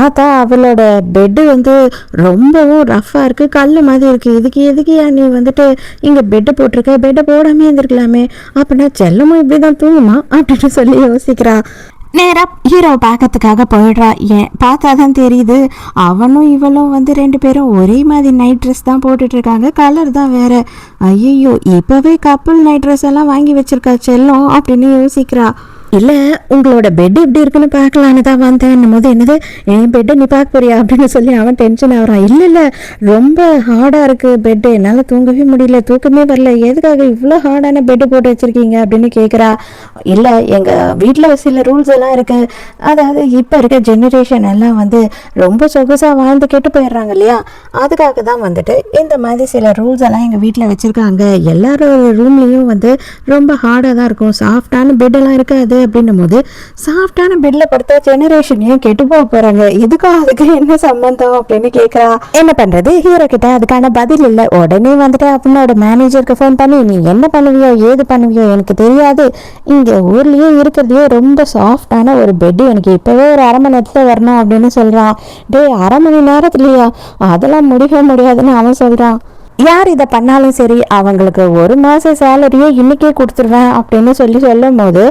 பார்த்தா அவளோட பெட்டு வந்து ரொம்பவும் ரஃப்பாக இருக்குது, கல் மாதிரி இருக்குது. எதுக்கியா நீ வந்துட்டு இங்கே பெட்டு போட்டிருக்க, பெட்டை போடாமே இருந்திருக்கலாமே, அப்படின்னா செல்லமும் இப்படி தான் தூங்குமா அப்படின்னு சொல்லி யோசிக்கிறா. நேராக ஹீரோ பார்க்கறதுக்காக போயிடுறா. ஏன் பார்த்தா தான் தெரியுது அவனும் இவளும் வந்து 2 பேரும் ஒரே மாதிரி நைட் ட்ரெஸ் தான் போட்டுட்ருக்காங்க, கலர் தான் வேறு. ஐயோ இப்போவே கப்புள் நைட் ட்ரெஸ் எல்லாம் வாங்கி வச்சிருக்கா செல்லம் அப்படின்னு யோசிக்கிறா. இல்லை உங்களோட பெட் எப்படி இருக்குன்னு பார்க்கலான்னு தான் வந்தேன் போது என்னது என் பெட்டை நீ பார்க்க போறியா அப்படின்னு சொல்லி அவன் டென்ஷன் ஆகிறான். இல்லை ரொம்ப ஹார்டாக இருக்குது பெட்டு, என்னால் தூங்கவே முடியல, தூக்கமே வரல, எதுக்காக இவ்வளோ ஹார்டான பெட்டு போட்டு வச்சுருக்கீங்க அப்படின்னு கேட்குறா. இல்லை எங்கள் வீட்டில் சில ரூல்ஸ் எல்லாம் இருக்குது, அதாவது இப்போ இருக்க ஜெனரேஷன் எல்லாம் வந்து ரொம்ப சொகுசாக வாழ்ந்து கெட்டு போயிடுறாங்க இல்லையா, அதுக்காக தான் வந்துட்டு இந்த மாதிரி சில ரூல்ஸ் எல்லாம் எங்கள் வீட்டில் வச்சுருக்காங்க. எல்லாரோட ரூம்லேயும் வந்து ரொம்ப ஹார்டாக தான் இருக்கும், சாஃப்டான பெட்டெல்லாம் இருக்காது அப்படின்னும் போது சாஃப்டான பெட்ல படுத்த ஜெனரேஷனையும் கெட்டு போக போறாங்க, இதுக்கும் அதுக்கு என்ன சம்பந்தம் அப்படின்னு கேட்கறா. என்ன பண்றது, ஹீரோ கிட்ட அதுக்கான பதில் இல்லை. உடனே வந்துட்டு அவனோட மேனேஜருக்கு ஃபோன் பண்ணி நீ என்ன பண்ணுவியோ ஏது பண்ணுவியோ எனக்கு தெரியாது, இங்க ஊர்லயே இருக்கிறதுலயே ரொம்ப சாஃப்டான ஒரு பெட் எனக்கு இப்பவே ஒரு 1/2 மணி நேரத்துல வரணும் அப்படின்னு சொல்றான். டே 1/2 மணி நேரத்துலயா, அதெல்லாம் முடியவே முடியாதுன்னு அவன் சொல்றான். யார் இதை பண்ணாலும் சரி அவங்களுக்கு 1 மாத சேலரியே இன்னைக்கே கொடுத்துருவேன் அப்படின்னு சொல்லும் போது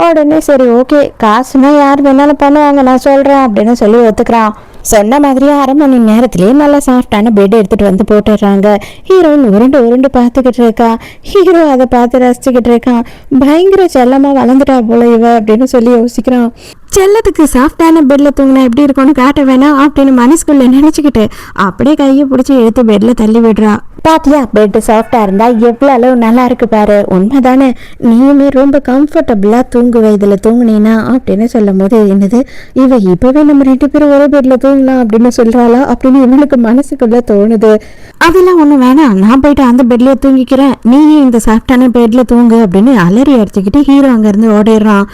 உடனே சரி ஓகே காசுனா யார் வேணாலும் பண்ணுவாங்க நான் சொல்கிறேன் அப்படின்னு சொல்லி ஒத்துக்கிறான். சொன்ன மாதிரியே 1/2 மணி நேரத்திலேயே நல்லா சாஃப்டான பெட் எடுத்துகிட்டு வந்து போட்டுடுறாங்க. ஹீரோயின் உருண்டு பார்த்துக்கிட்டு இருக்கா. ஹீரோ அதை பார்த்து ரசிச்சுக்கிட்டு இருக்கான். பயங்கர செல்லமாக வளர்ந்துட்டா போல இவ அப்படின்னு சொல்லி யோசிக்கிறான். செல்லத்துக்கு சாஃப்டான பெட்டில் தூங்கினா எப்படி இருக்கும்னு காட்ட வேணாம் அப்படின்னு மனசுக்குள்ள நினச்சிக்கிட்டு அப்படியே கையை பிடிச்சி எடுத்து பெட்டில் தள்ளி விடுறா. பாத்தியா பெட்டு சாஃப்டாக இருந்தால் எவ்வளோ அளவு நல்லா இருக்கு பாரு, உண்மைதானே, நீயுமே ரொம்ப கம்ஃபர்டபுளாக தூங்குவ இதில் தூங்குனீனா அப்படின்னு சொல்லும் போது என்னது இவ இப்போவே நம்ம 2 பேரும் ஒரே பெட்டில் தூங்கலாம் அப்படின்னு சொல்கிறாளா அப்படின்னு இவனுக்கு மனசுக்குள்ளே தோணுது. அதெல்லாம் ஒன்றும் வேணாம், நான் போயிட்டு அந்த பெட்லேயே தூங்கிக்கிறேன், நீயே இந்த சாஃப்டான பெட்டில் தூங்கு அப்படின்னு அலறி அடிச்சுக்கிட்டு ஹீரோ அங்கேருந்து ஓடிடுறான்.